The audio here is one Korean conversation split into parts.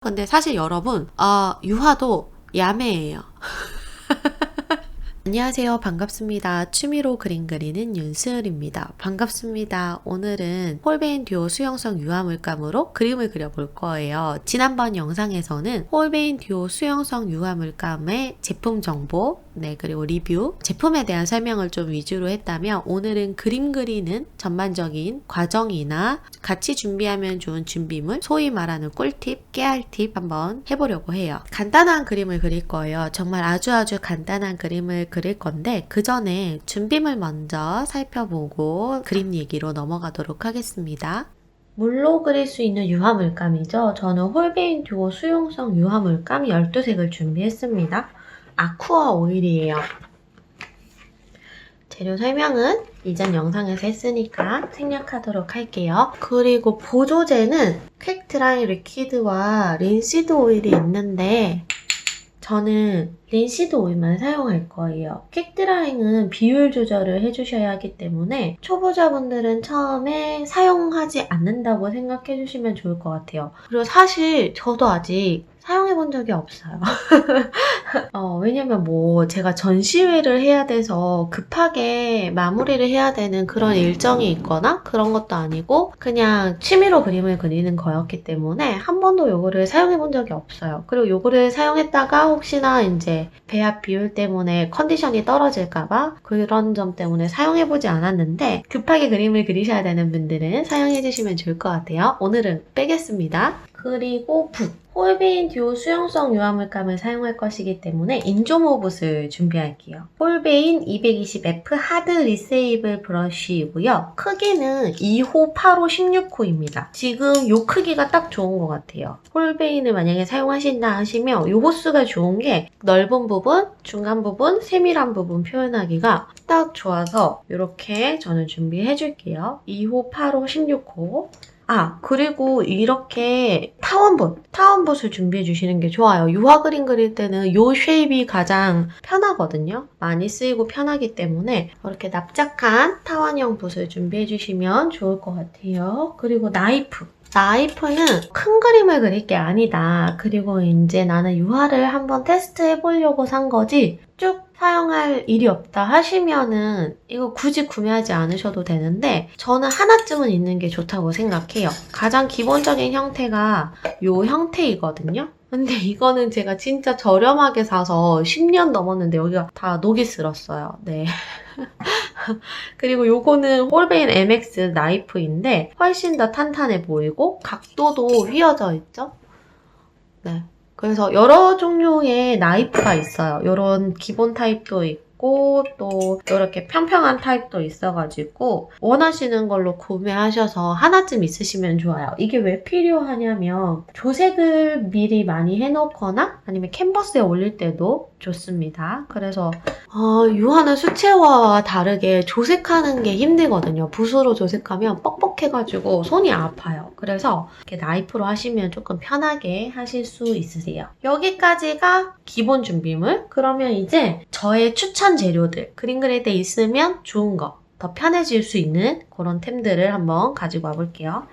근데 사실 여러분, 유화도 야매예요. 안녕하세요. 반갑습니다. 취미로 그림 그리는 윤스을입니다. 반갑습니다. 오늘은 홀베인 듀오 수영성 유화 물감으로 그림을 그려볼 거예요. 지난번 영상에서는 홀베인 듀오 수영성 유화 물감의 제품 정보, 그리고 리뷰, 제품에 대한 설명을 좀 위주로 했다면 오늘은 그림 그리는 전반적인 과정이나 같이 준비하면 좋은 준비물, 소위 말하는 꿀팁, 깨알팁 한번 해보려고 해요. 간단한 그림을 그릴 거예요. 정말 아주 간단한 그림을 그릴 건데 그 전에 준비물 먼저 살펴보고 그림 얘기로 넘어가도록 하겠습니다. 물로 그릴 수 있는 유화 물감이죠. 저는 홀베인 듀오 수용성 유화 물감 12색을 준비했습니다. 아쿠아 오일이에요. 재료 설명은 이전 영상에서 했으니까 생략하도록 할게요. 그리고 보조제는 퀵드라이 리퀴드와 린시드 오일이 있는데 저는 린시드 오일만 사용할 거예요. 퀵드라잉은 비율 조절을 해주셔야 하기 때문에 초보자분들은 처음에 사용하지 않는다고 생각해 주시면 좋을 것 같아요. 그리고 사실 저도 아직 사용해 본 적이 없어요. 왜냐면 제가 전시회를 해야 돼서 급하게 마무리를 해야 되는 그런 일정이 있거나 그런 것도 아니고 그냥 취미로 그림을 그리는 거였기 때문에 한 번도 요거를 사용해 본 적이 없어요. 그리고 요거를 사용했다가 혹시나 이제 배합 비율 때문에 컨디션이 떨어질까봐 그런 점 때문에 사용해 보지 않았는데 급하게 그림을 그리셔야 되는 분들은 사용해 주시면 좋을 것 같아요. 오늘은 빼겠습니다. 그리고 붓. 홀베인 듀오 수용성 유화 물감을 사용할 것이기 때문에 인조모 붓을 준비할게요. 홀베인 220F 하드 리세이블 브러쉬이고요. 크기는 2호, 8호, 16호입니다. 지금 이 크기가 딱 좋은 것 같아요. 홀베인을 만약에 사용하신다 하시면 이 호수가 좋은 게 넓은 부분, 중간 부분, 세밀한 부분 표현하기가 딱 좋아서 이렇게 저는 준비해 줄게요. 2호, 8호, 16호. 그리고 이렇게 타원붓을 준비해 주시는 게 좋아요. 유화 그림 그릴 때는 요 쉐입이 가장 편하거든요. 많이 쓰이고 편하기 때문에 이렇게 납작한 타원형 붓을 준비해 주시면 좋을 것 같아요. 그리고 나이프는 큰 그림을 그릴 게 아니다. 그리고 이제 나는 유화를 한번 테스트해 보려고 산 거지 쭉 사용할 일이 없다 하시면은 이거 굳이 구매하지 않으셔도 되는데 저는 하나쯤은 있는 게 좋다고 생각해요. 가장 기본적인 형태가 요 형태이거든요. 근데 이거는 제가 진짜 저렴하게 사서 10년 넘었는데 여기가 다 녹이 슬었어요. 네. 그리고 요거는 홀베인 MX 나이프인데 훨씬 더 탄탄해 보이고 각도도 휘어져 있죠? 네. 그래서 여러 종류의 나이프가 있어요. 요런 기본 타입도 있고 또 이렇게 평평한 타입도 있어가지고 원하시는 걸로 구매하셔서 하나쯤 있으시면 좋아요. 이게 왜 필요하냐면 조색을 미리 많이 해놓거나 아니면 캔버스에 올릴 때도 좋습니다. 그래서 유화는 수채화와 다르게 조색하는 게 힘들거든요. 붓으로 조색하면 뻑뻑해가지고 손이 아파요. 그래서 이렇게 나이프로 하시면 조금 편하게 하실 수 있으세요. 여기까지가 기본 준비물. 그러면 이제 저의 추천 재료들 그림 그릴 때 있으면 좋은 거 더 편해질 수 있는 그런 템들을 한번 가지고 와볼게요.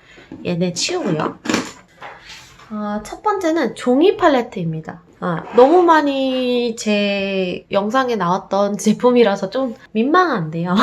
얘네 치우고요. 첫 번째는 종이 팔레트입니다. 너무 많이 제 영상에 나왔던 제품이라서 좀 민망한데요.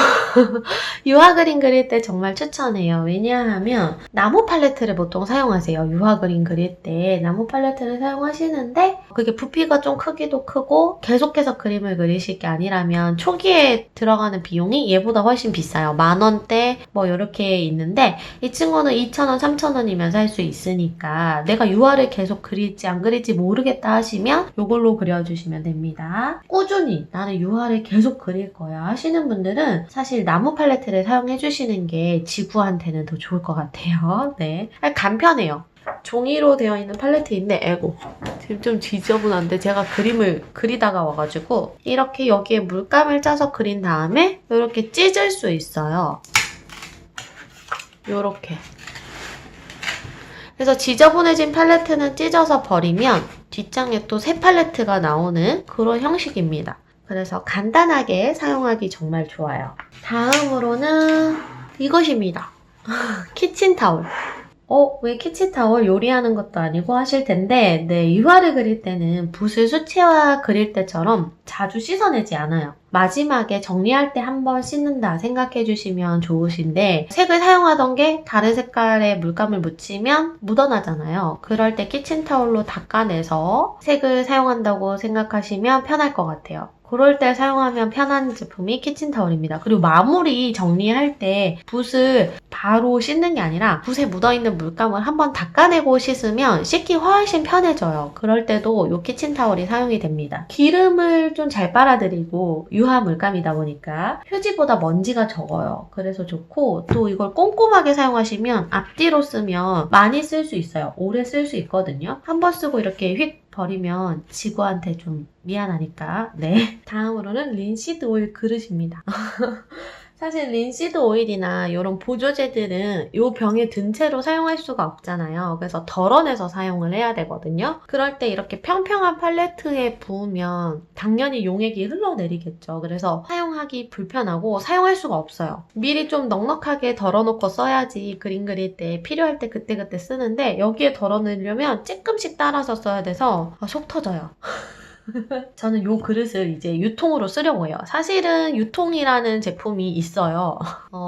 유화 그림 그릴 때 정말 추천해요. 왜냐하면 나무 팔레트를 보통 사용하세요. 유화 그림 그릴 때 나무 팔레트를 사용하시는데 그게 부피가 좀 크기도 크고 계속해서 그림을 그리실 게 아니라면 초기에 들어가는 비용이 얘보다 훨씬 비싸요. 10,000원대 이렇게 있는데 이 친구는 2,000원, 3,000원이면 살 수 있으니까 내가 유화를 계속 그릴지 안 그릴지 모르겠다 하시면 이걸로 그려주시면 됩니다. 꾸준히 나는 유화를 계속 그릴 거야 하시는 분들은 사실 나무 팔레트를 사용해주시는 게 지구한테는 더 좋을 것 같아요. 네, 간편해요. 종이로 되어 있는 팔레트인데 지금 좀 지저분한데 제가 그림을 그리다가 와가지고 이렇게 여기에 물감을 짜서 그린 다음에 이렇게 찢을 수 있어요. 요렇게. 그래서 지저분해진 팔레트는 찢어서 버리면 뒷장에 또 새 팔레트가 나오는 그런 형식입니다. 그래서 간단하게 사용하기 정말 좋아요. 다음으로는 이것입니다. 키친타올. 왜 키친타월 요리하는 것도 아니고 하실 텐데, 네, 유화를 그릴 때는 붓을 수채화 그릴 때처럼 자주 씻어내지 않아요. 마지막에 정리할 때 한 번 씻는다 생각해 주시면 좋으신데, 색을 사용하던 게 다른 색깔의 물감을 묻히면 묻어나잖아요. 그럴 때 키친타올로 닦아내서 색을 사용한다고 생각하시면 편할 것 같아요. 그럴 때 사용하면 편한 제품이 키친타올입니다. 그리고 마무리 정리할 때 붓을 바로 씻는 게 아니라 붓에 묻어있는 물감을 한번 닦아내고 씻으면 씻기 훨씬 편해져요. 그럴 때도 이 키친타올이 사용이 됩니다. 기름을 좀 잘 빨아들이고 유화 물감이다 보니까 휴지보다 먼지가 적어요. 그래서 좋고, 또 이걸 꼼꼼하게 사용하시면 앞뒤로 쓰면 많이 쓸 수 있어요. 오래 쓸 수 있거든요. 한 번 쓰고 이렇게 휙 버리면 지구한테 좀 미안하니까. 네. 다음으로는 린시드 오일 그릇입니다. 사실 린시드 오일이나 이런 보조제들은 이 병에 든 채로 사용할 수가 없잖아요. 그래서 덜어내서 사용을 해야 되거든요. 그럴 때 이렇게 평평한 팔레트에 부으면 당연히 용액이 흘러내리겠죠. 그래서 사용하기 불편하고 사용할 수가 없어요. 미리 좀 넉넉하게 덜어놓고 써야지 그림 그릴 때 필요할 때 그때그때 쓰는데, 여기에 덜어내려면 조금씩 따라서 써야 돼서 속 터져요. 저는 이 그릇을 이제 유통으로 쓰려고 해요. 사실은 유통이라는 제품이 있어요.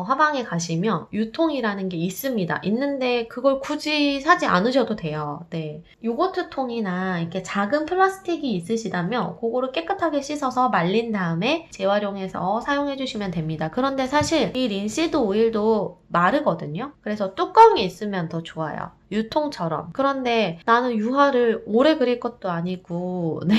화방에 가시면 유통이라는 게 있습니다. 있는데 그걸 굳이 사지 않으셔도 돼요. 네. 요거트 통이나 이렇게 작은 플라스틱이 있으시다면 그거를 깨끗하게 씻어서 말린 다음에 재활용해서 사용해 주시면 됩니다. 그런데 사실 이 린시드 오일도 마르거든요. 그래서 뚜껑이 있으면 더 좋아요. 유통처럼. 그런데 나는 유화를 오래 그릴 것도 아니고, 네.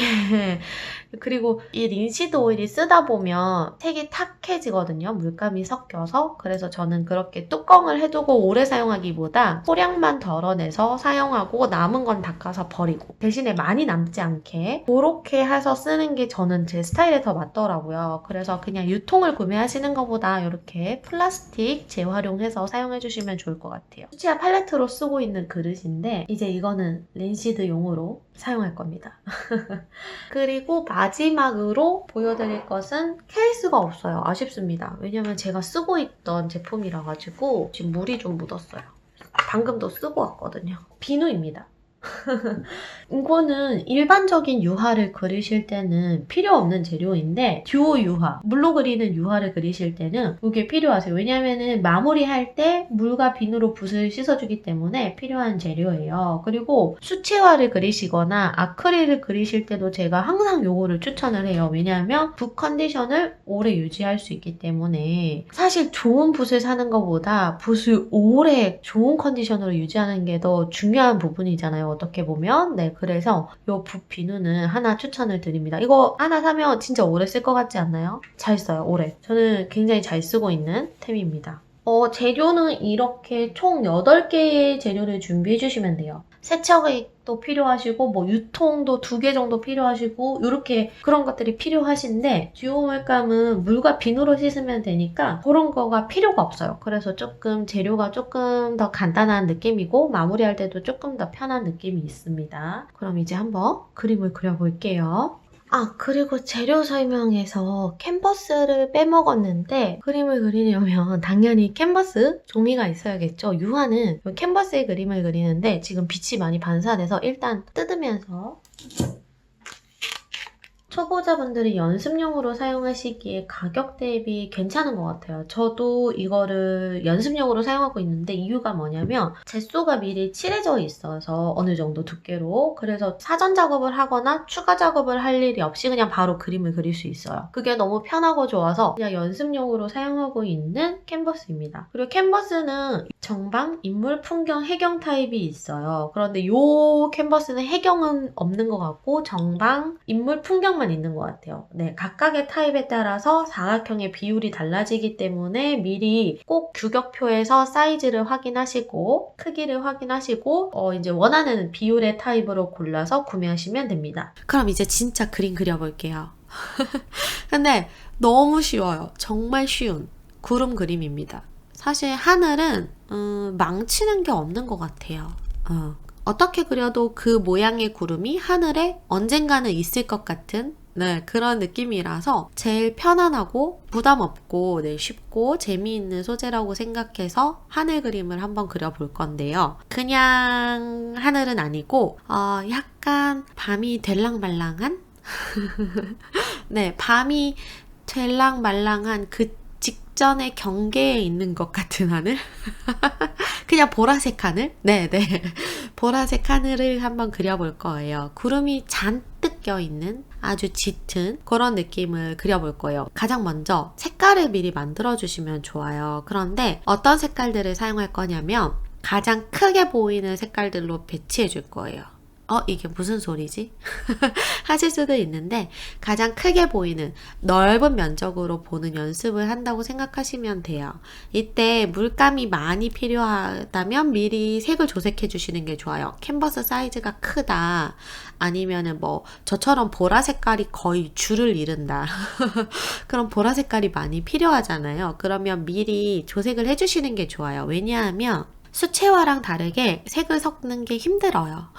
그리고 이 린시드 오일이 쓰다 보면 색이 탁해지거든요. 물감이 섞여서. 그래서 저는 그렇게 뚜껑을 해두고 오래 사용하기보다 소량만 덜어내서 사용하고 남은 건 닦아서 버리고, 대신에 많이 남지 않게 그렇게 해서 쓰는 게 저는 제 스타일에 더 맞더라고요. 그래서 그냥 유통을 구매하시는 것보다 이렇게 플라스틱 재활용해서 사용해 주시면 좋을 것 같아요. 수채화 팔레트로 쓰고 있는 그릇인데, 이제 이거는 린시드용으로 사용할 겁니다. 그리고 마지막으로 보여드릴 것은 케이스가 없어요. 아쉽습니다. 왜냐면 제가 쓰고 있던 제품이라 가지고 지금 물이 좀 묻었어요. 방금도 쓰고 왔거든요. 비누입니다. 이거는 일반적인 유화를 그리실 때는 필요 없는 재료인데, 듀오 유화, 물로 그리는 유화를 그리실 때는 이게 필요하세요. 왜냐면은 마무리할 때 물과 비누로 붓을 씻어주기 때문에 필요한 재료예요. 그리고 수채화를 그리시거나 아크릴을 그리실 때도 제가 항상 요거를 추천을 해요. 왜냐하면 붓 컨디션을 오래 유지할 수 있기 때문에. 사실 좋은 붓을 사는 것보다 붓을 오래 좋은 컨디션으로 유지하는 게 더 중요한 부분이잖아요. 어떻게 보면. 네, 그래서 요 붓 비누는 하나 추천을 드립니다. 이거 하나 사면 진짜 오래 쓸 것 같지 않나요? 잘 써요, 오래. 저는 굉장히 잘 쓰고 있는 템입니다. 재료는 이렇게 총 8개의 재료를 준비해 주시면 돼요. 세척도 필요하시고, 뭐 유통도 2개 정도 필요하시고, 이렇게 그런 것들이 필요하신데, 듀오 물감은 물과 비누로 씻으면 되니까 그런 거가 필요가 없어요. 그래서 재료가 조금 더 간단한 느낌이고, 마무리할 때도 조금 더 편한 느낌이 있습니다. 그럼 이제 한번 그림을 그려볼게요. 그리고 재료 설명에서 캔버스를 빼먹었는데, 그림을 그리려면 당연히 캔버스 종이가 있어야겠죠. 유화는 캔버스에 그림을 그리는데 지금 빛이 많이 반사돼서 일단 뜯으면서, 초보자분들이 연습용으로 사용하시기에 가격 대비 괜찮은 것 같아요. 저도 이거를 연습용으로 사용하고 있는데, 이유가 뭐냐면 젯소가 미리 칠해져 있어서 어느 정도 두께로, 그래서 사전 작업을 하거나 추가 작업을 할 일이 없이 그냥 바로 그림을 그릴 수 있어요. 그게 너무 편하고 좋아서 그냥 연습용으로 사용하고 있는 캔버스입니다. 그리고 캔버스는 정방, 인물, 풍경, 해경 타입이 있어요. 그런데 이 캔버스는 해경은 없는 것 같고 정방, 인물, 풍경만 있는 것 같아요. 네, 각각의 타입에 따라서 사각형의 비율이 달라지기 때문에 미리 꼭 규격표에서 사이즈를 확인하시고 크기를 확인하시고 이제 원하는 비율의 타입으로 골라서 구매하시면 됩니다. 그럼 이제 진짜 그림 그려볼게요. 근데 너무 쉬워요. 정말 쉬운 구름 그림입니다. 사실 하늘은 망치는 게 없는 것 같아요. 어떻게 그려도 그 모양의 구름이 하늘에 언젠가는 있을 것 같은, 네, 그런 느낌이라서 제일 편안하고 부담 없고 네, 쉽고 재미있는 소재라고 생각해서 하늘 그림을 한번 그려볼 건데요. 그냥 하늘은 아니고 약간 밤이 될랑말랑한 네, 밤이 될랑말랑한 그 직전의 경계에 있는 것 같은 하늘? 그냥 보라색 하늘? 네네. 보라색 하늘을 한번 그려볼 거예요. 구름이 잔뜩 껴있는 아주 짙은 그런 느낌을 그려볼 거예요. 가장 먼저 색깔을 미리 만들어주시면 좋아요. 그런데 어떤 색깔들을 사용할 거냐면 가장 크게 보이는 색깔들로 배치해 줄 거예요. 이게 무슨 소리지? 하실 수도 있는데 가장 크게 보이는 넓은 면적으로 보는 연습을 한다고 생각하시면 돼요. 이때 물감이 많이 필요하다면 미리 색을 조색해 주시는 게 좋아요. 캔버스 사이즈가 크다 아니면은 뭐 저처럼 보라 색깔이 거의 줄을 이룬다 그럼 보라 색깔이 많이 필요하잖아요. 그러면 미리 조색을 해 주시는 게 좋아요. 왜냐하면 수채화랑 다르게 색을 섞는 게 힘들어요.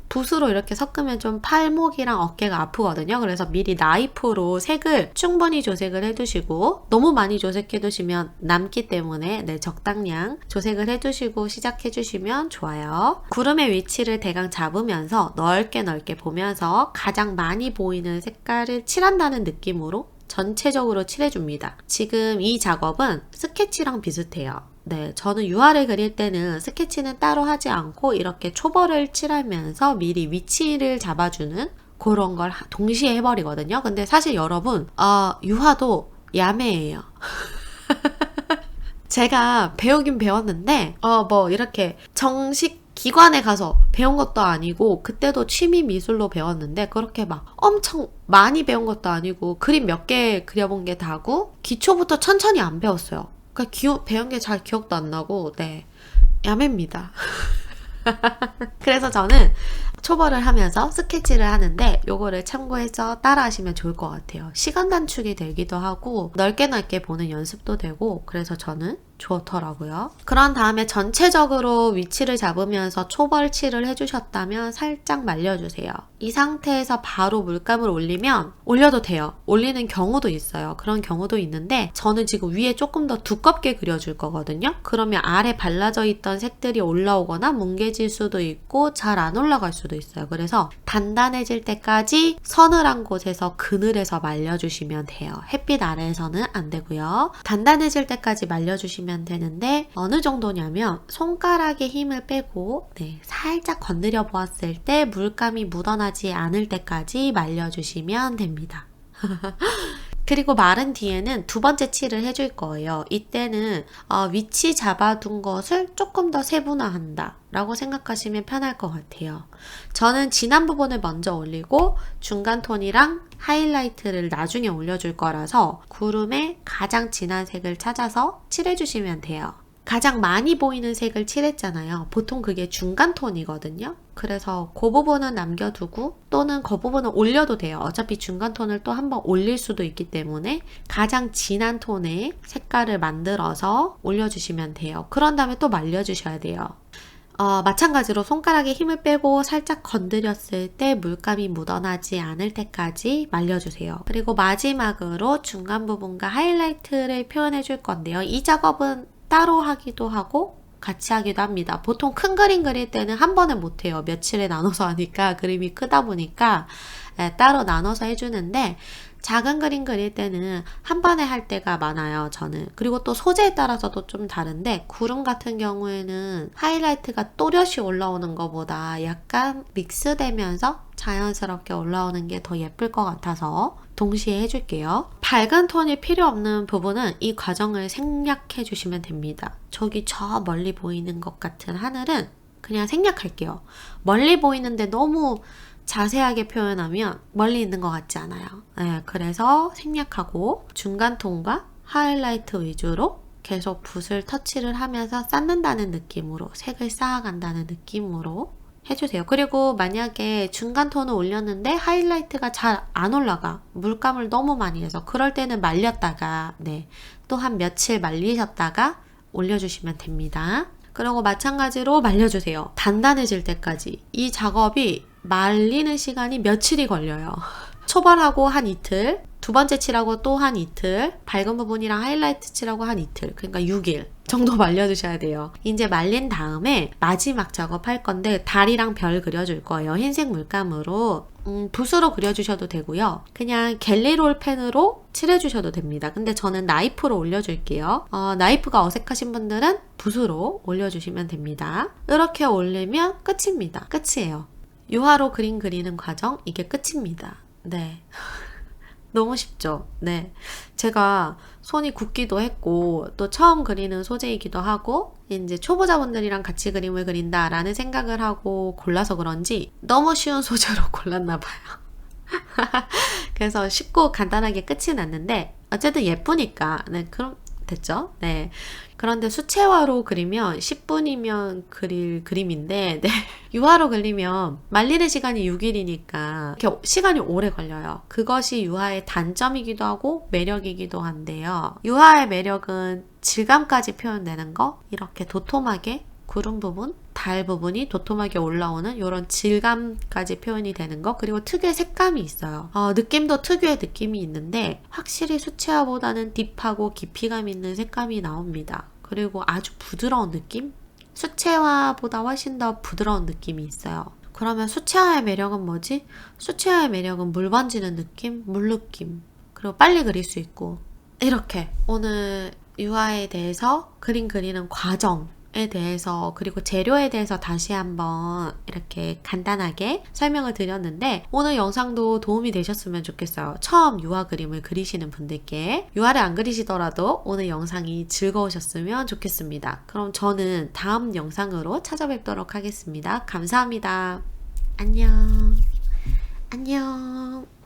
붓으로 이렇게 섞으면 좀 팔목이랑 어깨가 아프거든요. 그래서 미리 나이프로 색을 충분히 조색을 해두시고 너무 많이 조색해두시면 남기 때문에 네, 적당량 조색을 해두시고 시작해주시면 좋아요. 구름의 위치를 대강 잡으면서 넓게 보면서 가장 많이 보이는 색깔을 칠한다는 느낌으로 전체적으로 칠해줍니다. 지금 이 작업은 스케치랑 비슷해요. 네, 저는 유화를 그릴 때는 스케치는 따로 하지 않고 이렇게 초벌을 칠하면서 미리 위치를 잡아주는 그런 걸 동시에 해버리거든요. 근데 사실 여러분, 유화도 야매예요. 제가 배우긴 배웠는데, 뭐 이렇게 정식 기관에 가서 배운 것도 아니고 그때도 취미 미술로 배웠는데 그렇게 막 엄청 많이 배운 것도 아니고 그림 몇 개 그려본 게 다고 기초부터 천천히 안 배웠어요. 그러니까 배운 게 잘 기억도 안 나고 네, 야매입니다. 그래서 저는 초벌을 하면서 스케치를 하는데 요거를 참고해서 따라 하시면 좋을 것 같아요. 시간 단축이 되기도 하고 넓게 보는 연습도 되고 그래서 저는 좋더라고요. 그런 다음에 전체적으로 위치를 잡으면서 초벌칠을 해주셨다면 살짝 말려주세요. 이 상태에서 바로 물감을 올려도 돼요. 올리는 경우도 있어요. 그런 경우도 있는데 저는 지금 위에 조금 더 두껍게 그려줄 거거든요. 그러면 아래 발라져 있던 색들이 올라오거나 뭉개질 수도 있고 잘 안 올라갈 수도 있어요. 그래서 단단해질 때까지 서늘한 곳에서 그늘에서 말려주시면 돼요. 햇빛 아래에서는 안 되고요. 단단해질 때까지 말려주시면 되는데 어느 정도냐면 손가락에 힘을 빼고 네, 살짝 건드려 보았을 때 물감이 묻어나지 않을 때까지 말려주시면 됩니다. 그리고 마른 뒤에는 두 번째 칠을 해줄 거예요. 이때는 위치 잡아둔 것을 조금 더 세분화한다 라고 생각하시면 편할 것 같아요. 저는 진한 부분을 먼저 올리고 중간 톤이랑 하이라이트를 나중에 올려줄 거라서 구름의 가장 진한 색을 찾아서 칠해주시면 돼요. 가장 많이 보이는 색을 칠했잖아요. 보통 그게 중간 톤이거든요. 그래서 그 부분은 남겨두고 또는 그 부분은 올려도 돼요. 어차피 중간 톤을 또 한번 올릴 수도 있기 때문에 가장 진한 톤의 색깔을 만들어서 올려주시면 돼요. 그런 다음에 또 말려주셔야 돼요. 마찬가지로 손가락에 힘을 빼고 살짝 건드렸을 때 물감이 묻어나지 않을 때까지 말려주세요. 그리고 마지막으로 중간 부분과 하이라이트를 표현해 줄 건데요. 이 작업은 따로 하기도 하고 같이 하기도 합니다. 보통 큰 그림 그릴 때는 한 번에 못해요. 며칠에 나눠서 하니까 그림이 크다 보니까 따로 나눠서 해주는데 작은 그림 그릴 때는 한 번에 할 때가 많아요. 저는. 그리고 또 소재에 따라서도 좀 다른데 구름 같은 경우에는 하이라이트가 또렷이 올라오는 것보다 약간 믹스되면서 자연스럽게 올라오는 게 더 예쁠 것 같아서 동시에 해줄게요. 밝은 톤이 필요 없는 부분은 이 과정을 생략해 주시면 됩니다. 저기 저 멀리 보이는 것 같은 하늘은 그냥 생략할게요. 멀리 보이는데 너무 자세하게 표현하면 멀리 있는 것 같지 않아요. 네, 그래서 생략하고 중간 톤과 하이라이트 위주로 계속 붓을 터치를 하면서 쌓는다는 느낌으로 색을 쌓아간다는 느낌으로 해주세요. 그리고 만약에 중간 톤을 올렸는데 하이라이트가 잘 안 올라가. 물감을 너무 많이 해서 그럴 때는 말렸다가 또 한 며칠 말리셨다가 올려주시면 됩니다. 그리고 마찬가지로 말려주세요. 단단해질 때까지. 이 작업이 말리는 시간이 며칠이 걸려요. 초벌하고 한 이틀, 두 번째 칠하고 또 한 이틀, 밝은 부분이랑 하이라이트 칠하고 한 이틀, 그러니까 6일 정도 말려두셔야 돼요. 이제 말린 다음에 마지막 작업할 건데 달이랑 별 그려줄 거예요. 흰색 물감으로. 붓으로 그려주셔도 되고요. 그냥 겟리롤 펜으로 칠해주셔도 됩니다. 근데 저는 나이프로 올려줄게요. 나이프가 어색하신 분들은 붓으로 올려주시면 됩니다. 이렇게 올리면 끝입니다. 끝이에요. 유화로 그림 그리는 과정, 이게 끝입니다. 네. 너무 쉽죠? 네. 제가 손이 굳기도 했고, 또 처음 그리는 소재이기도 하고, 이제 초보자분들이랑 같이 그림을 그린다라는 생각을 하고 골라서 그런지 너무 쉬운 소재로 골랐나 봐요. 그래서 쉽고 간단하게 끝이 났는데, 어쨌든 예쁘니까, 네, 그럼 됐죠? 네. 그런데 수채화로 그리면 10분이면 그릴 그림인데, 네. 유화로 그리면 말리는 시간이 6일이니까 이렇게 시간이 오래 걸려요. 그것이 유화의 단점이기도 하고 매력이기도 한데요. 유화의 매력은 질감까지 표현되는 거, 이렇게 도톰하게 구름 부분, 달 부분이 도톰하게 올라오는 이런 질감까지 표현이 되는 거, 그리고 특유의 색감이 있어요. 느낌도 특유의 느낌이 있는데 확실히 수채화보다는 딥하고 깊이감 있는 색감이 나옵니다. 그리고 아주 부드러운 느낌? 수채화보다 훨씬 더 부드러운 느낌이 있어요. 그러면 수채화의 매력은 뭐지? 수채화의 매력은 물 번지는 느낌, 물 느낌, 그리고 빨리 그릴 수 있고. 이렇게 오늘 유화에 대해서 그림 그리는 과정에 대해서, 그리고 재료에 대해서 다시 한번 이렇게 간단하게 설명을 드렸는데, 오늘 영상도 도움이 되셨으면 좋겠어요. 처음 유화 그림을 그리시는 분들께. 유화를 안 그리시더라도 오늘 영상이 즐거우셨으면 좋겠습니다. 그럼 저는 다음 영상으로 찾아뵙도록 하겠습니다. 감사합니다. 안녕. 안녕.